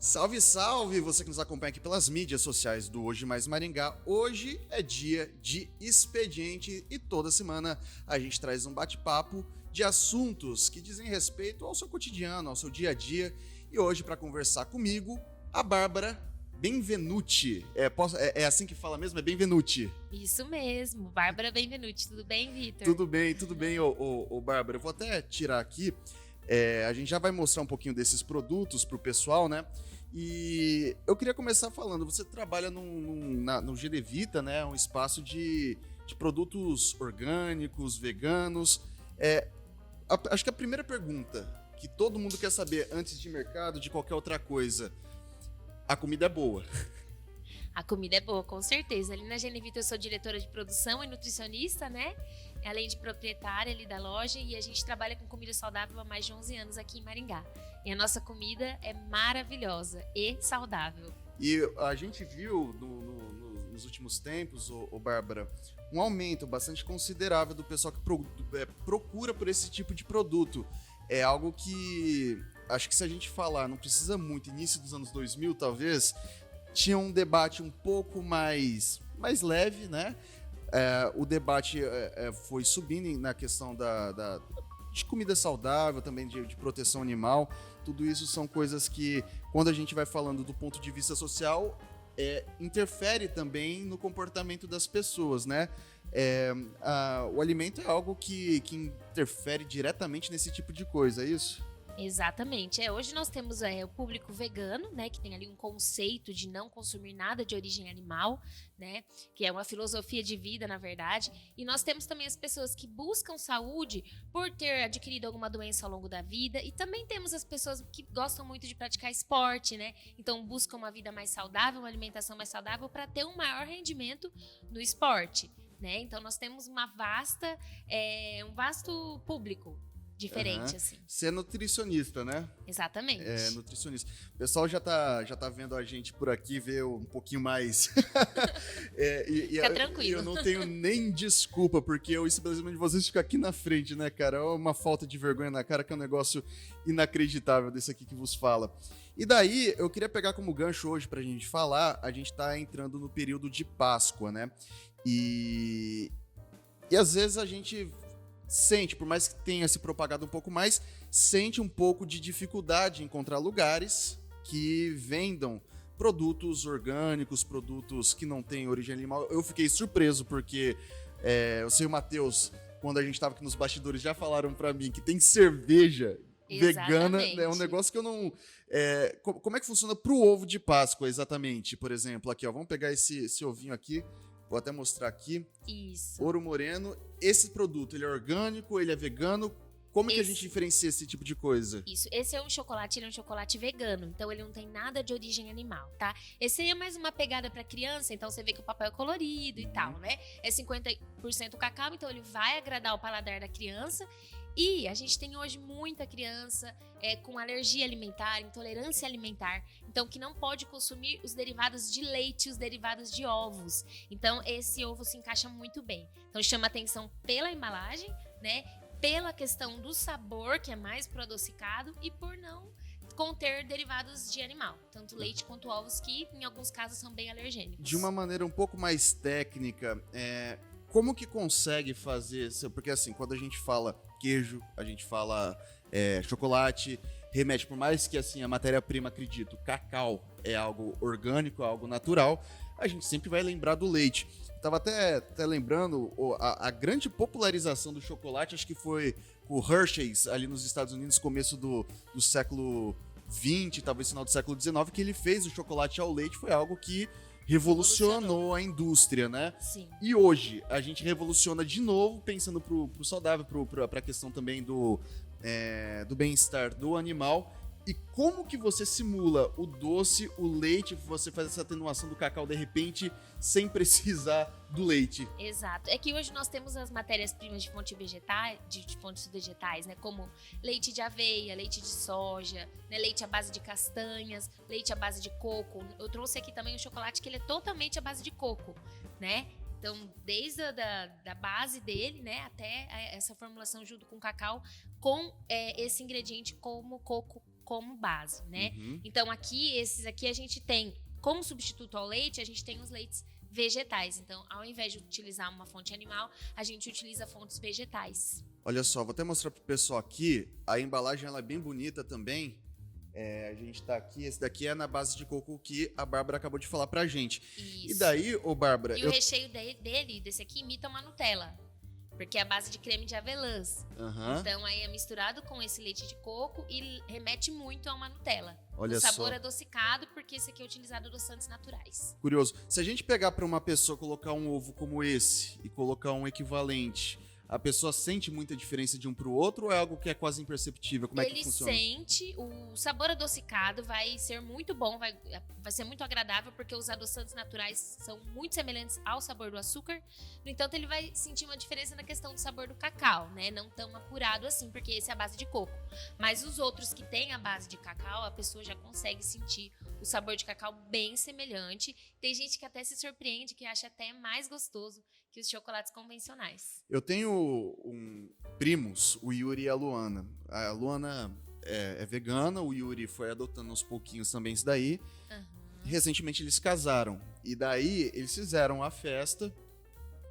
Salve, salve! Você que nos acompanha aqui pelas mídias sociais do Hoje Mais Maringá. Hoje é dia de expediente e toda semana a gente traz um bate-papo de assuntos que dizem respeito ao seu cotidiano, ao seu dia a dia. E hoje, para conversar comigo, a Bárbara Benvenuti. É assim que fala mesmo? É Benvenuti. Isso mesmo, Bárbara Benvenuti. Tudo bem, Vitor? Tudo bem, ô Bárbara. Eu vou até tirar aqui. A gente já vai mostrar um pouquinho desses produtos pro pessoal, né? E eu queria começar falando, você trabalha no Gedevita, né? Um espaço de produtos orgânicos, veganos. Acho que a primeira pergunta que todo mundo quer saber antes de mercado, de qualquer outra coisa, a comida é boa? A comida é boa, com certeza. Ali na Genevita eu sou diretora de produção e nutricionista, né? Além de proprietária ali da loja, e a gente trabalha com comida saudável há mais de 11 anos aqui em Maringá. E a nossa comida é maravilhosa e saudável. E a gente viu nos últimos tempos, Bárbara, um aumento bastante considerável do pessoal que procura por esse tipo de produto. É algo que, acho que se a gente falar, não precisa muito, início dos anos 2000 talvez, tinha um debate um pouco mais leve, né? O debate foi subindo na questão de comida saudável, também de proteção animal. Tudo isso são coisas que, quando a gente vai falando do ponto de vista social, interfere também no comportamento das pessoas, né? O alimento é algo que interfere diretamente nesse tipo de coisa, é isso? Exatamente. Hoje nós temos o público vegano, né, que tem ali um conceito de não consumir nada de origem animal, né, que é uma filosofia de vida, na verdade. E nós temos também as pessoas que buscam saúde por ter adquirido alguma doença ao longo da vida. E também temos as pessoas que gostam muito de praticar esporte, né, então buscam uma vida mais saudável, uma alimentação mais saudável para ter um maior rendimento no esporte, né. Então nós temos um vasto público diferente, assim. Você é nutricionista, né? Exatamente. Nutricionista. O pessoal já tá vendo a gente por aqui, ver um pouquinho mais. Fica tranquilo. Eu não tenho nem desculpa, porque o estabelecimento de vocês fica aqui na frente, né, cara? É uma falta de vergonha na cara, que é um negócio inacreditável desse aqui que vos fala. E daí, eu queria pegar como gancho hoje pra gente falar, a gente tá entrando no período de Páscoa, né? E às vezes a gente sente, por mais que tenha se propagado um pouco mais, sente um pouco de dificuldade em encontrar lugares que vendam produtos orgânicos, produtos que não têm origem animal. Eu fiquei surpreso porque eu sei o Matheus, quando a gente estava aqui nos bastidores, já falaram para mim que tem cerveja vegana. É um negócio que eu não... como é que funciona pro ovo de Páscoa, exatamente? Por exemplo, aqui, ó, vamos pegar esse ovinho aqui. Vou até mostrar aqui. Isso. Ouro Moreno. Esse produto, ele é orgânico, ele é vegano? Como que a gente diferencia esse tipo de coisa? Isso. Esse é um chocolate, ele é um chocolate vegano. Então, ele não tem nada de origem animal, tá? Esse aí é mais uma pegada pra criança. Então, você vê que o papel é colorido e tal, né? É 50% cacau, então ele vai agradar o paladar da criança. E a gente tem hoje muita criança com alergia alimentar, intolerância alimentar, então que não pode consumir os derivados de leite, os derivados de ovos. Então esse ovo se encaixa muito bem. Então chama atenção pela embalagem, né? Pela questão do sabor, que é mais pro adocicado, e por não conter derivados de animal, tanto leite quanto ovos, que em alguns casos são bem alergênicos. De uma maneira um pouco mais técnica, como que consegue fazer? Porque assim, quando a gente fala queijo, a gente fala chocolate, remete, por mais que assim a matéria-prima, acredito, cacau é algo orgânico, é algo natural, a gente sempre vai lembrar do leite. Tava até lembrando a grande popularização do chocolate, acho que foi o Hershey's ali nos Estados Unidos, começo do século XX, talvez final do século XIX, que ele fez o chocolate ao leite, foi algo que revolucionou a indústria, né? Sim. E hoje a gente revoluciona de novo, pensando pro saudável, pra questão também do bem-estar do animal. E como que você simula o doce, o leite, você faz essa atenuação do cacau de repente, sem precisar do leite? Exato. É que hoje nós temos as matérias-primas de fontes vegetais, né? Como leite de aveia, leite de soja, né? Leite à base de castanhas, leite à base de coco. Eu trouxe aqui também um chocolate que ele é totalmente à base de coco, né? Então, desde da base dele, né, até essa formulação junto com cacau, com esse ingrediente como coco como base, né? Uhum. Então esses aqui a gente tem, como substituto ao leite, a gente tem os leites vegetais. Então, ao invés de utilizar uma fonte animal, a gente utiliza fontes vegetais. Olha só, vou até mostrar pro pessoal aqui. A embalagem ela é bem bonita também. A gente tá aqui, esse daqui é na base de coco que a Bárbara acabou de falar pra gente. Isso. E daí, ô Bárbara... E o recheio desse aqui, imita uma Nutella. Porque é a base de creme de avelãs. Uhum. Então, aí é misturado com esse leite de coco e remete muito a uma Nutella. Olha o sabor só. adocicado, porque esse aqui é utilizado adoçantes naturais. Curioso. Se a gente pegar pra uma pessoa colocar um ovo como esse e colocar um equivalente, a pessoa sente muita diferença de um pro outro ou é algo que é quase imperceptível? Como é que Ele funciona? sente, o sabor adocicado vai ser muito bom, vai ser muito agradável, porque os adoçantes naturais são muito semelhantes ao sabor do açúcar. No entanto, ele vai sentir uma diferença na questão do sabor do cacau, né? Não tão apurado assim, porque esse é a base de coco. Mas os outros que têm a base de cacau, a pessoa já consegue sentir o sabor de cacau bem semelhante. Tem gente que até se surpreende, que acha até mais gostoso que os chocolates convencionais. Eu tenho primos, o Yuri e a Luana. A Luana é vegana, o Yuri foi adotando aos pouquinhos também isso daí. Uhum. Recentemente eles casaram. E daí eles fizeram a festa,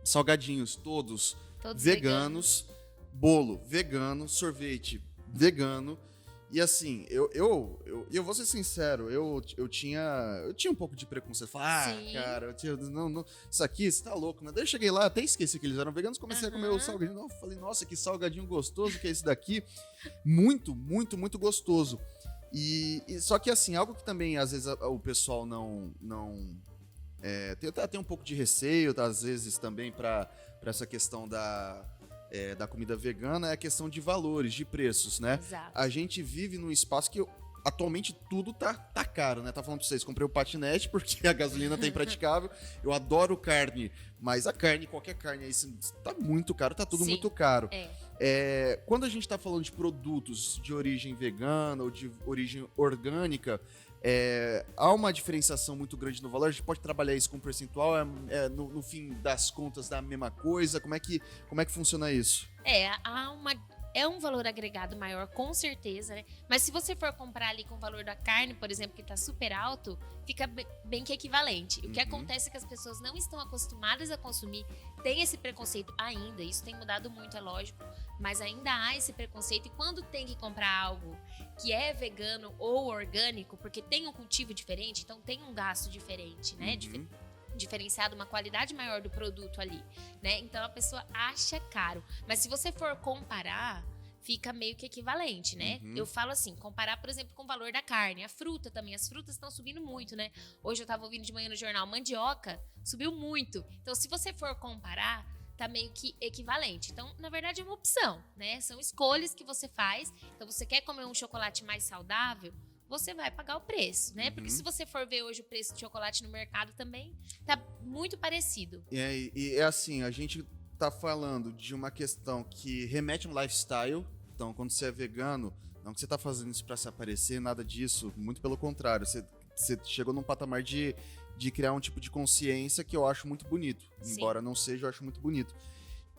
salgadinhos todos veganos, bolo vegano, sorvete vegano. E assim, eu vou ser sincero, eu tinha um pouco de preconceito. Falei, cara, não, isso aqui, você tá louco, né? Daí eu cheguei lá, até esqueci que eles eram veganos, comecei a comer o salgadinho. Não, falei, nossa, que salgadinho gostoso que é esse daqui. Muito, muito, muito gostoso. E só que assim, algo que também às vezes o pessoal tem um pouco de receio, tá, às vezes também para essa questão da comida vegana, é a questão de valores, de preços, né? Exato. A gente vive num espaço que atualmente tudo tá caro, né? Tá falando pra vocês, comprei o patinete porque a gasolina tá impraticável. Eu adoro carne, mas qualquer carne aí, tá muito caro, tá tudo muito caro. Quando a gente tá falando de produtos de origem vegana ou de origem orgânica, há uma diferenciação muito grande no valor. A gente pode trabalhar isso com percentual, no fim das contas dá a mesma coisa. Como é que funciona isso? É um valor agregado maior, com certeza, né? Mas se você for comprar ali com o valor da carne, por exemplo, que tá super alto, fica bem que equivalente. O que acontece é que as pessoas não estão acostumadas a consumir, tem esse preconceito ainda, isso tem mudado muito, é lógico, mas ainda há esse preconceito. E quando tem que comprar algo que é vegano ou orgânico, porque tem um cultivo diferente, então tem um gasto diferente, né? Diferenciado, uma qualidade maior do produto ali, né? Então a pessoa acha caro. Mas se você for comparar, fica meio que equivalente, né? Eu falo assim, comparar, por exemplo, com o valor da carne. A fruta também, as frutas estão subindo muito, né? Hoje eu tava ouvindo de manhã no jornal, mandioca subiu muito. Então se você for comparar, tá meio que equivalente. Então, na verdade, é uma opção, né? São escolhas que você faz. Então, você quer comer um chocolate mais saudável, você vai pagar o preço, né? Porque se você for ver hoje o preço de chocolate no mercado também tá muito parecido. E é assim, a gente tá falando de uma questão que remete a um lifestyle. Então, quando você é vegano, não que você tá fazendo isso pra se aparecer, nada disso. Muito pelo contrário, você chegou num patamar de criar um tipo de consciência que eu acho muito bonito. Sim. Embora não seja, eu acho muito bonito.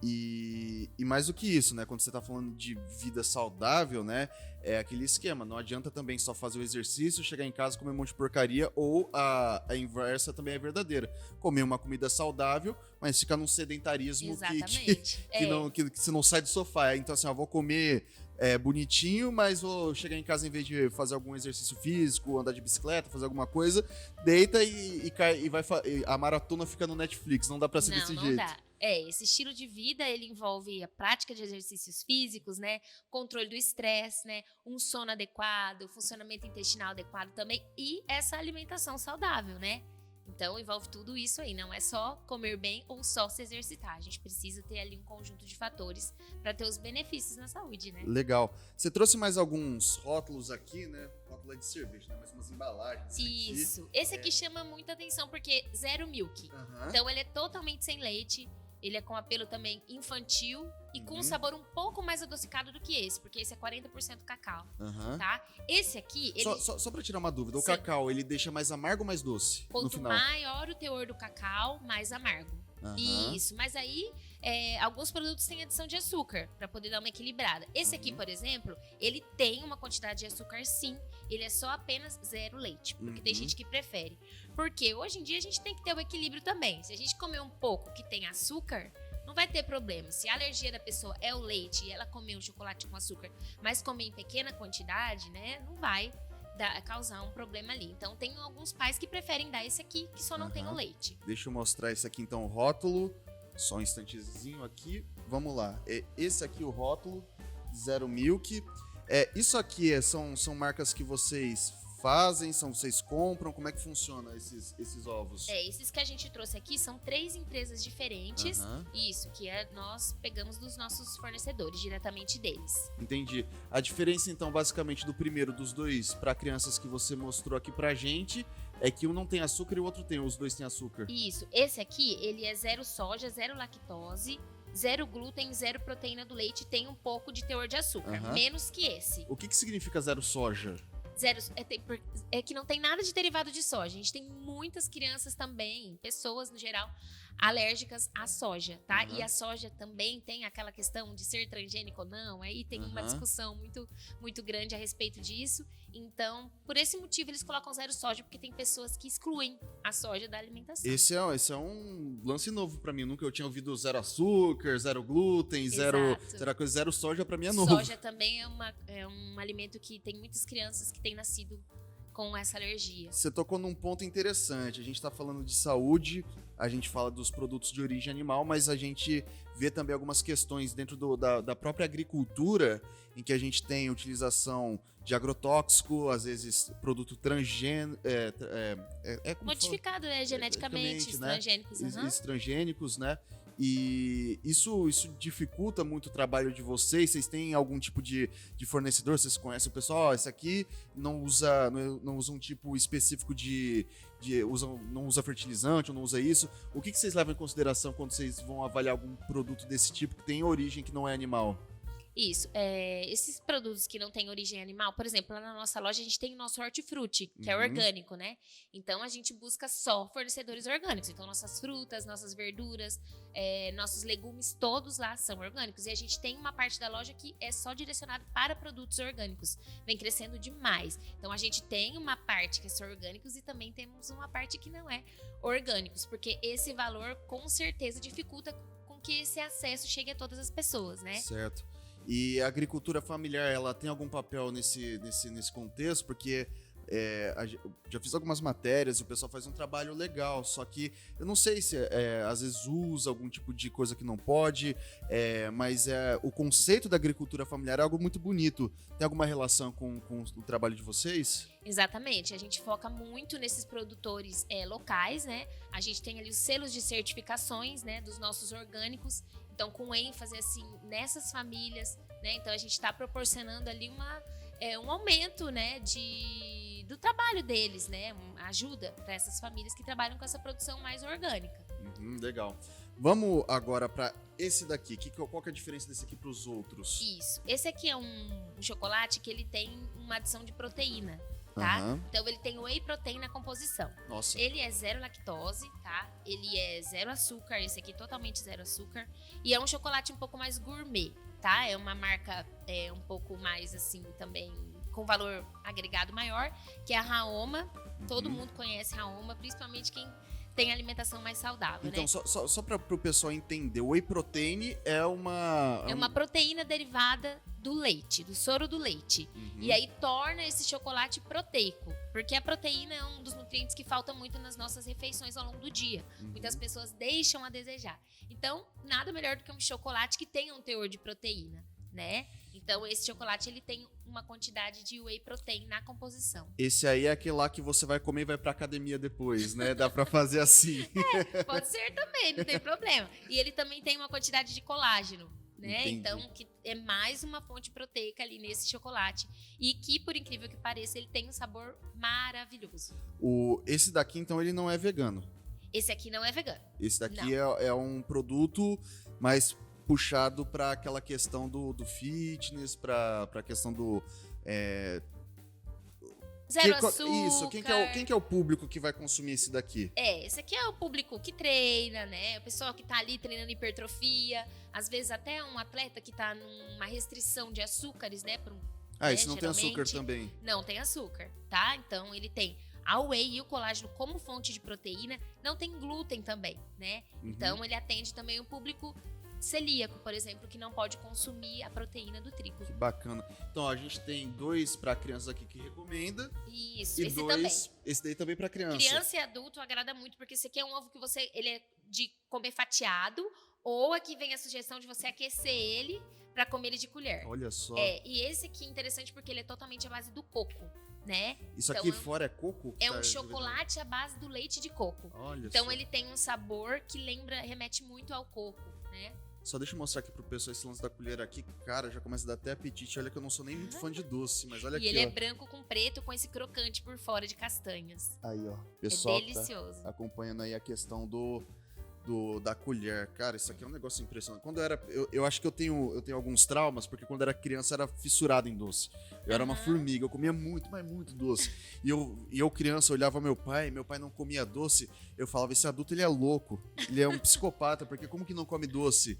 E mais do que isso, né? Quando você tá falando de vida saudável, né? É aquele esquema. Não adianta também só fazer o exercício, chegar em casa, comer um monte de porcaria, ou a inversa também é verdadeira. Comer uma comida saudável, mas ficar num sedentarismo que você não sai do sofá. Então assim, eu vou comer bonitinho, mas vou chegar em casa, em vez de fazer algum exercício físico, andar de bicicleta, fazer alguma coisa, deita e a maratona fica no Netflix. Não dá pra ser desse jeito. Não dá. Esse estilo de vida, ele envolve a prática de exercícios físicos, né? Controle do estresse, né? Um sono adequado, funcionamento intestinal adequado também e essa alimentação saudável, né? Então, envolve tudo isso aí. Não é só comer bem ou só se exercitar. A gente precisa ter ali um conjunto de fatores para ter os benefícios na saúde, né? Legal. Você trouxe mais alguns rótulos aqui, né? Rótulo de cerveja, né? Mais umas embalagens. Isso. Aqui. Esse aqui chama muita atenção porque zero milk. Então, ele é totalmente sem leite. Ele é com apelo também infantil e com um sabor um pouco mais adocicado do que esse, porque esse é 40% cacau, tá? Esse aqui... Só pra tirar uma dúvida, o cacau, ele deixa mais amargo ou mais doce no Quanto final? maior o teor do cacau, mais amargo. Isso, mas aí alguns produtos têm adição de açúcar, para poder dar uma equilibrada. Esse aqui, por exemplo, ele tem uma quantidade de açúcar sim, ele é só apenas 0 leite, porque tem gente que prefere. Porque hoje em dia a gente tem que ter o equilíbrio também. Se a gente comer um pouco que tem açúcar, não vai ter problema. Se a alergia da pessoa é o leite e ela comer um chocolate com açúcar, mas comer em pequena quantidade, né, não vai causar um problema ali. Então tem alguns pais que preferem dar esse aqui, que só não tem o leite. Deixa eu mostrar esse aqui então, o rótulo. Só um instantezinho aqui. Vamos lá. Esse aqui o rótulo, Zero Milk. Isso aqui são marcas que vocês fazem, vocês compram? Como é que funciona esses ovos? Esses que a gente trouxe aqui são 3 empresas diferentes. Isso, que nós pegamos dos nossos fornecedores, diretamente deles. Entendi. A diferença, então, basicamente, do primeiro dos dois para crianças que você mostrou aqui pra gente é que um não tem açúcar e o outro tem, os dois têm açúcar. Isso. Esse aqui, ele é 0 soja, 0 lactose, 0 glúten, 0 proteína do leite, tem um pouco de teor de açúcar, menos que esse. O que significa 0 soja? É que não tem nada de derivado de soja. A gente tem muitas crianças também, pessoas no geral, alérgicas à soja, tá? E a soja também tem aquela questão de ser transgênico ou não. Aí tem uma discussão muito, muito grande a respeito disso. Então, por esse motivo, eles colocam 0 soja, porque tem pessoas que excluem a soja da alimentação. Esse é um lance novo pra mim. Nunca eu tinha ouvido 0 açúcar, 0 glúten, 0 coisa, 0 soja pra mim é novo. Soja também é um alimento que tem muitas crianças que têm nascido com essa alergia. Você tocou num ponto interessante. A gente tá falando de saúde, a gente fala dos produtos de origem animal, mas a gente vê também algumas questões dentro da própria agricultura, em que a gente tem utilização de agrotóxico, às vezes produto transgênico. Modificado, geneticamente, né? transgênicos. Transgênicos, né? E isso dificulta muito o trabalho de vocês. Vocês têm algum tipo de fornecedor? Vocês conhecem o pessoal? Esse aqui não usa um tipo específico não usa fertilizante ou não usa isso. O que vocês levam em consideração quando vocês vão avaliar algum produto desse tipo que tem origem que não é animal? Isso. Esses produtos que não têm origem animal, por exemplo, lá na nossa loja a gente tem o nosso hortifruti, que é orgânico, né? Então a gente busca só fornecedores orgânicos. Então nossas frutas, nossas verduras, nossos legumes, todos lá são orgânicos. E a gente tem uma parte da loja que é só direcionada para produtos orgânicos. Vem crescendo demais. Então a gente tem uma parte que é só orgânicos e também temos uma parte que não é orgânicos, porque esse valor com certeza dificulta com que esse acesso chegue a todas as pessoas, né? Certo. E a agricultura familiar, ela tem algum papel nesse contexto? Porque já fiz algumas matérias e o pessoal faz um trabalho legal, só que eu não sei se às vezes usa algum tipo de coisa que não pode, mas o conceito da agricultura familiar é algo muito bonito. Tem alguma relação com o trabalho de vocês? Exatamente, a gente foca muito nesses produtores locais, né? A gente tem ali os selos de certificações, né, dos nossos orgânicos, então com ênfase assim nessas famílias, né? Então a gente está proporcionando ali um aumento, né, do trabalho deles, né? Uma ajuda para essas famílias que trabalham com essa produção mais orgânica. Legal. Vamos agora para esse daqui. Qual que é a diferença desse aqui para os outros? Isso. Esse aqui é um chocolate que ele tem uma adição de proteína, tá? Então ele tem whey protein na composição. Nossa. Ele é 0 lactose, tá? Ele é 0 açúcar, esse aqui totalmente 0 açúcar. E é um chocolate um pouco mais gourmet, tá? É uma marca um pouco mais assim também com valor agregado maior, que é a Raoma. Todo mundo conhece a Raoma, principalmente quem tem alimentação mais saudável, então, né? só para o pessoal entender, o whey protein é uma... É uma proteína derivada do leite, do soro do leite. E aí torna esse chocolate proteico, porque a proteína é um dos nutrientes que falta muito nas nossas refeições ao longo do dia. Muitas pessoas deixam a desejar. Então, nada melhor do que um chocolate que tenha um teor de proteína, né? Então, esse chocolate, ele tem uma quantidade de whey protein na composição. Esse aí é aquele lá que você vai comer e vai pra academia depois, né? Dá pra fazer assim. Pode ser também, não tem problema. E ele também tem uma quantidade de colágeno, né? Entendi. Então, que é mais uma fonte proteica ali nesse chocolate. E que, por incrível que pareça, ele tem um sabor maravilhoso. Esse daqui, então, ele não é vegano. Esse aqui não é vegano. Esse daqui é um produto mais puxado para aquela questão do fitness, para a questão Zero açúcar. Isso, quem que é o público que vai consumir esse daqui? Esse aqui é o público que treina, né? O pessoal que tá ali treinando hipertrofia. Às vezes até um atleta que tá numa restrição de açúcares, né? Esse não tem açúcar também. Não tem açúcar, tá? Então ele tem a whey e o colágeno como fonte de proteína. Não tem glúten também, né? Então ele atende também o público celíaco, por exemplo, que não pode consumir a proteína do trigo. Que bacana. Então, a gente tem 2 para crianças aqui que recomenda. Isso, E esse 2, também. esse daí também para criança. Criança e adulto agrada muito, porque esse aqui é um ovo que ele é de comer fatiado, ou aqui vem a sugestão de você aquecer ele para comer ele de colher. Olha só. E esse aqui é interessante porque ele é totalmente à base do coco, né? Isso aqui fora é coco? É um chocolate à base do leite de coco. Olha então só. ele tem um sabor que remete muito ao coco, né? Só deixa eu mostrar aqui pro pessoal esse lance da colher aqui. Cara, já começa a dar até apetite. Olha que eu não sou nem muito fã de doce, mas olha aqui, ele é branco com preto, com esse crocante por fora de castanhas. Aí, ó. Pessoal, é delicioso. Tá acompanhando aí a questão da colher. Cara, isso aqui é um negócio impressionante. Quando eu acho que eu tenho alguns traumas, porque quando eu era criança eu era fissurado em doce. Eu era uma formiga, eu comia muito, mas muito doce. E eu criança, olhava meu pai não comia doce. Eu falava, esse adulto ele é louco, ele é um psicopata, porque como que não come doce?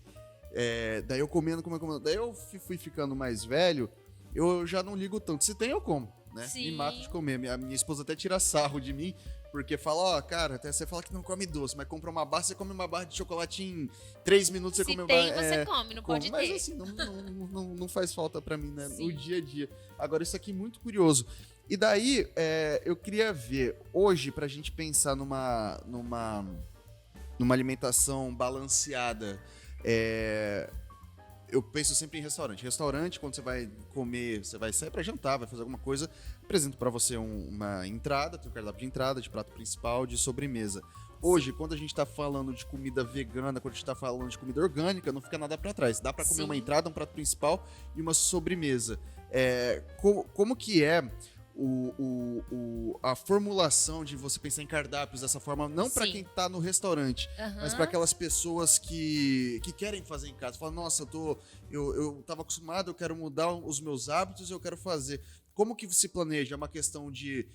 Daí eu comendo. Daí eu fui ficando mais velho, eu já não ligo tanto. Se tem, eu como, né? Sim. Me mato de comer. Minha esposa até tira sarro de mim, porque fala, cara, até você fala que não come doce, mas compra uma barra, você come uma barra de chocolate em 3 minutos, você come uma barra. Você come, não pode ter. Mas assim, não faz falta pra mim, né? Sim. No dia a dia. Agora, isso aqui é muito curioso. E daí, eu queria ver, hoje, pra gente pensar numa alimentação balanceada, eu penso sempre em restaurante. Restaurante, quando você vai comer, você vai sair pra jantar, vai fazer alguma coisa, apresento pra você uma entrada, tem um cardápio de entrada, de prato principal, de sobremesa. Hoje, quando a gente tá falando de comida vegana, quando a gente tá falando de comida orgânica, não fica nada pra trás. Dá pra comer uma entrada, um prato principal e uma sobremesa. Como que é a formulação de você pensar em cardápios dessa forma, não para quem tá no restaurante, mas para aquelas pessoas que querem fazer em casa. Fala, nossa, eu tava acostumado, eu quero mudar os meus hábitos, eu quero fazer. Como que se planeja? É uma questão de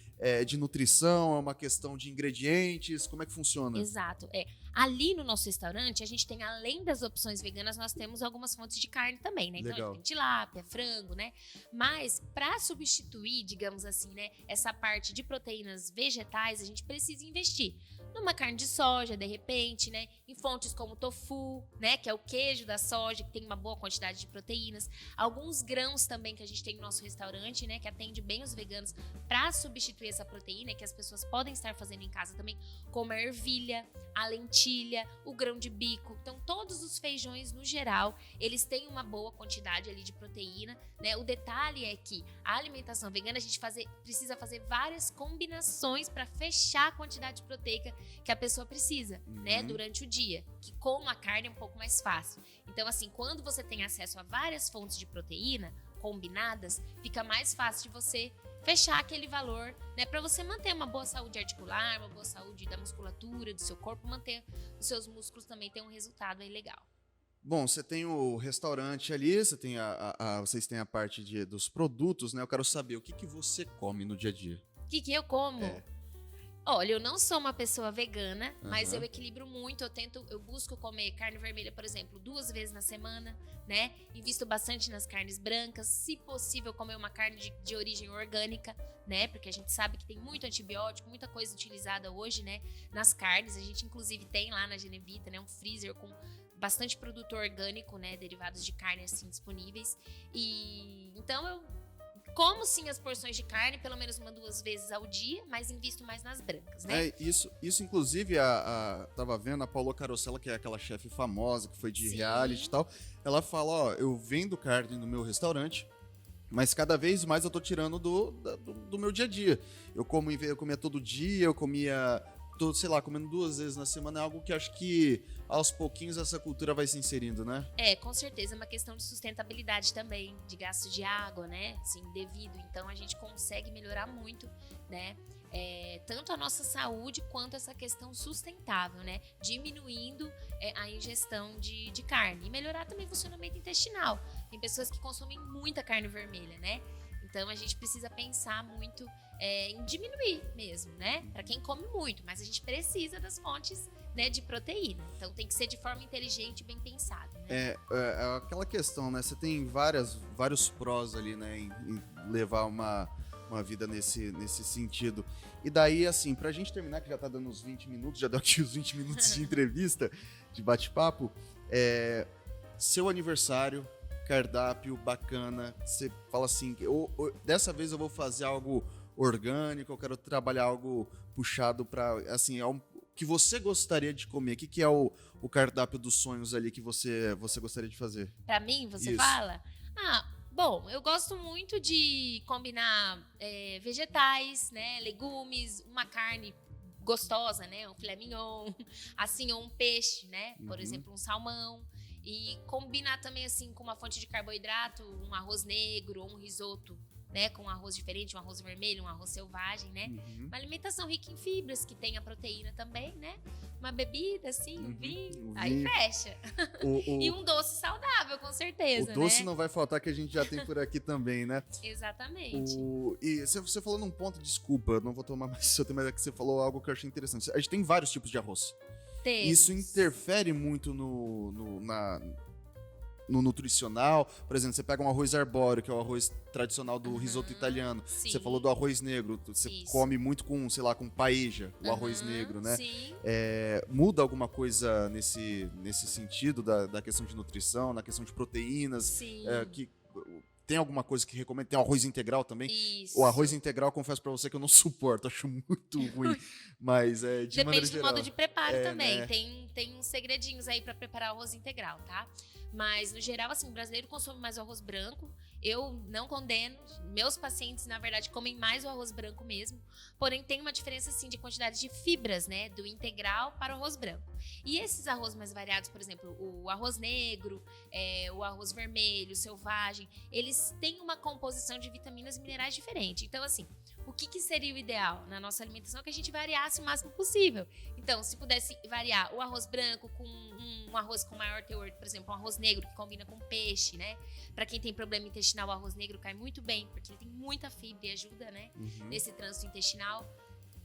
nutrição? É uma questão de ingredientes? Como é que funciona? Exato. Ali no nosso restaurante, a gente tem, além das opções veganas, nós temos algumas fontes de carne também, né? Então, Legal. a gente tem tilápia, frango, né? Mas, para substituir, digamos assim, né? Essa parte de proteínas vegetais, a gente precisa investir numa carne de soja, de repente, né? Em fontes como tofu, né? Que é o queijo da soja, que tem uma boa quantidade de proteínas. Alguns grãos também que a gente tem no nosso restaurante, né? Que atende bem os veganos para substituir essa proteína, que as pessoas podem estar fazendo em casa também, como a ervilha, a lentilha, o grão de bico. Então, todos os feijões, no geral, eles têm uma boa quantidade ali de proteína, né? O detalhe é que a alimentação vegana, a gente precisa fazer várias combinações para fechar a quantidade proteica que a pessoa precisa, né? Durante o dia. Que com a carne é um pouco mais fácil. Então, assim, quando você tem acesso a várias fontes de proteína combinadas, fica mais fácil de você fechar aquele valor, né, para você manter uma boa saúde articular, uma boa saúde da musculatura do seu corpo, manter os seus músculos também ter um resultado aí legal. Bom, você tem o restaurante ali, você tem vocês têm a parte dos produtos, né? Eu quero saber o que você come no dia a dia. O que eu como? Olha, eu não sou uma pessoa vegana, mas eu equilibro muito. Eu busco comer carne vermelha, por exemplo, 2 vezes na semana, né? Invisto bastante nas carnes brancas. Se possível, comer uma carne de origem orgânica, né? Porque a gente sabe que tem muito antibiótico, muita coisa utilizada hoje, né? Nas carnes. A gente, inclusive, tem lá na Genevita, né? Um freezer com bastante produto orgânico, né? Derivados de carne, assim, disponíveis. E então eu como sim as porções de carne, pelo menos 1, 2 vezes ao dia, mas invisto mais nas brancas, né? Isso inclusive, tava vendo a Paula Carosella, que é aquela chefe famosa, que foi de reality e tal, ela fala, ó, eu vendo carne no meu restaurante, mas cada vez mais eu tô tirando do meu dia a dia. Eu comia todo dia, eu comia, comendo 2 vezes na semana, é algo que acho que aos pouquinhos essa cultura vai se inserindo, né? Com certeza, é uma questão de sustentabilidade também, de gasto de água, né? Assim, devido. Então a gente consegue melhorar muito, né? Tanto a nossa saúde quanto essa questão sustentável, né? Diminuindo a ingestão de carne e melhorar também o funcionamento intestinal. Tem pessoas que consomem muita carne vermelha, né? Então a gente precisa pensar muito em diminuir mesmo, né? Para quem come muito, mas a gente precisa das fontes, né, de proteína. Então tem que ser de forma inteligente e bem pensado, né? É aquela questão, né? Você tem vários prós ali, né? Em levar uma vida nesse sentido. E daí, assim, pra gente terminar, que já tá dando uns 20 minutos, já deu aqui os 20 minutos de entrevista, de bate-papo, seu aniversário, cardápio bacana, você fala assim, dessa vez eu vou fazer algo orgânico, eu quero trabalhar algo puxado pra, assim, que você gostaria de comer? O que é o cardápio dos sonhos ali que você gostaria de fazer? Pra mim, você Isso. fala? Bom, eu gosto muito de combinar vegetais, né, legumes, uma carne gostosa, né, um filé mignon, assim, ou um peixe, né, por exemplo, um salmão. E combinar também, assim, com uma fonte de carboidrato, um arroz negro ou um risoto, né, com um arroz diferente, um arroz vermelho, um arroz selvagem, né? Uma alimentação rica em fibras, que tem a proteína também, né? Uma bebida, assim, um vinho, aí fecha. E um doce saudável, com certeza, o doce né? não vai faltar, que a gente já tem por aqui também, né? Exatamente. E você falou num ponto, desculpa, eu não vou tomar mais seu tempo, mas é que você falou algo que eu achei interessante. A gente tem vários tipos de arroz. Temos. Isso interfere muito no nutricional. Por exemplo, você pega um arroz arbóreo, que é o arroz tradicional do risoto italiano. Sim. Você falou do arroz negro, você come muito com, sei lá, com paella, o arroz negro, né? Sim. Muda alguma coisa nesse sentido da questão de nutrição, na questão de proteínas? Sim. Tem alguma coisa que recomenda? Tem arroz integral também? Isso. O arroz integral, confesso pra você que eu não suporto, acho muito ruim. Mas de maneira Depende do geral. modo de preparo também. Né? Tem uns segredinhos aí pra preparar o arroz integral, tá? Mas, no geral, assim, o brasileiro consome mais o arroz branco. Eu não condeno. Meus pacientes, na verdade, comem mais o arroz branco mesmo. Porém, tem uma diferença, assim, de quantidade de fibras, né? Do integral para o arroz branco. E esses arroz mais variados, por exemplo, o arroz negro, o arroz vermelho, o selvagem, eles têm uma composição de vitaminas e minerais diferente. Então, assim, o que seria o ideal na nossa alimentação? Que a gente variasse o máximo possível. Então, se pudesse variar o arroz branco com um arroz com maior teor, por exemplo, um arroz negro que combina com peixe, né? Pra quem tem problema intestinal, o arroz negro cai muito bem, porque ele tem muita fibra e ajuda, né? Nesse trânsito intestinal.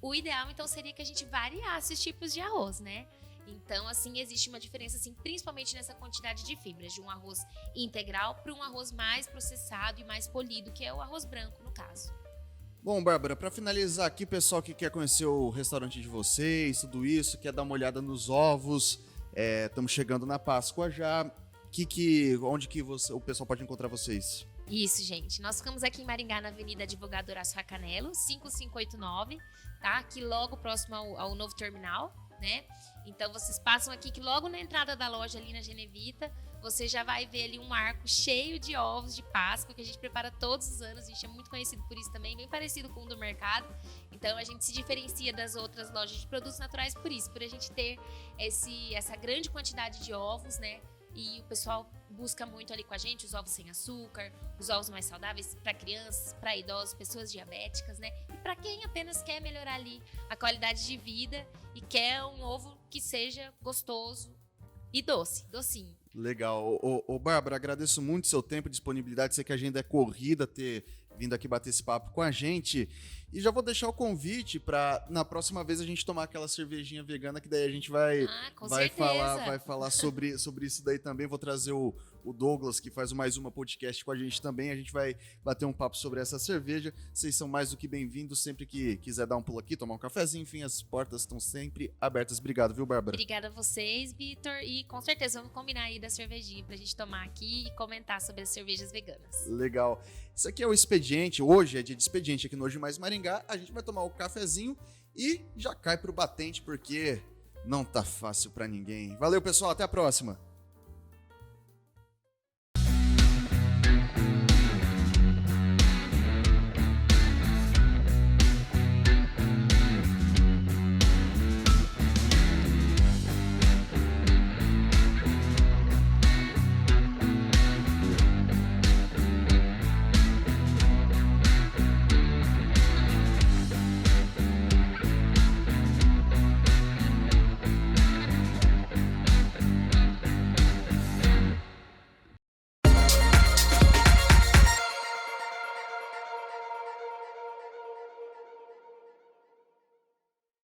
O ideal, então, seria que a gente variasse os tipos de arroz, né? Então, assim, existe uma diferença, assim, principalmente nessa quantidade de fibras, de um arroz integral para um arroz mais processado e mais polido, que é o arroz branco, no caso. Bom, Bárbara, para finalizar aqui, pessoal que quer conhecer o restaurante de vocês, tudo isso, quer dar uma olhada nos ovos, estamos chegando na Páscoa já. Onde que o pessoal pode encontrar vocês? Isso, gente. Nós ficamos aqui em Maringá, na Avenida Advogado Horácio Racanello, 5589, tá? Aqui logo próximo ao novo terminal, né? Então, vocês passam aqui, que logo na entrada da loja, ali na Genevita, você já vai ver ali um arco cheio de ovos de Páscoa, que a gente prepara todos os anos. A gente é muito conhecido por isso também, bem parecido com o do mercado. Então, a gente se diferencia das outras lojas de produtos naturais por isso, por a gente ter essa grande quantidade de ovos, né? E o pessoal busca muito ali com a gente os ovos sem açúcar, os ovos mais saudáveis para crianças, para idosos, pessoas diabéticas, né? E para quem apenas quer melhorar ali a qualidade de vida e quer um ovo que seja gostoso e docinho. Legal. Ô, Bárbara, agradeço muito seu tempo e disponibilidade. Sei que a agenda é corrida, ter vindo aqui bater esse papo com a gente. E já vou deixar o convite para na próxima vez a gente tomar aquela cervejinha vegana, que daí a gente vai falar sobre isso daí também. Vou trazer o Douglas, que faz o Mais Uma podcast com a gente também. A gente vai bater um papo sobre essa cerveja. Vocês são mais do que bem-vindos. Sempre que quiser dar um pulo aqui, tomar um cafezinho, enfim, as portas estão sempre abertas. Obrigado, viu, Bárbara? Obrigada a vocês, Vitor. E com certeza vamos combinar aí da cervejinha pra gente tomar aqui e comentar sobre as cervejas veganas. Legal. Isso aqui é o Expediente. Hoje é dia de Expediente aqui no Hoje Mais Maringá. A gente vai tomar o cafezinho e já cai pro batente, porque não tá fácil pra ninguém. Valeu, pessoal. Até a próxima.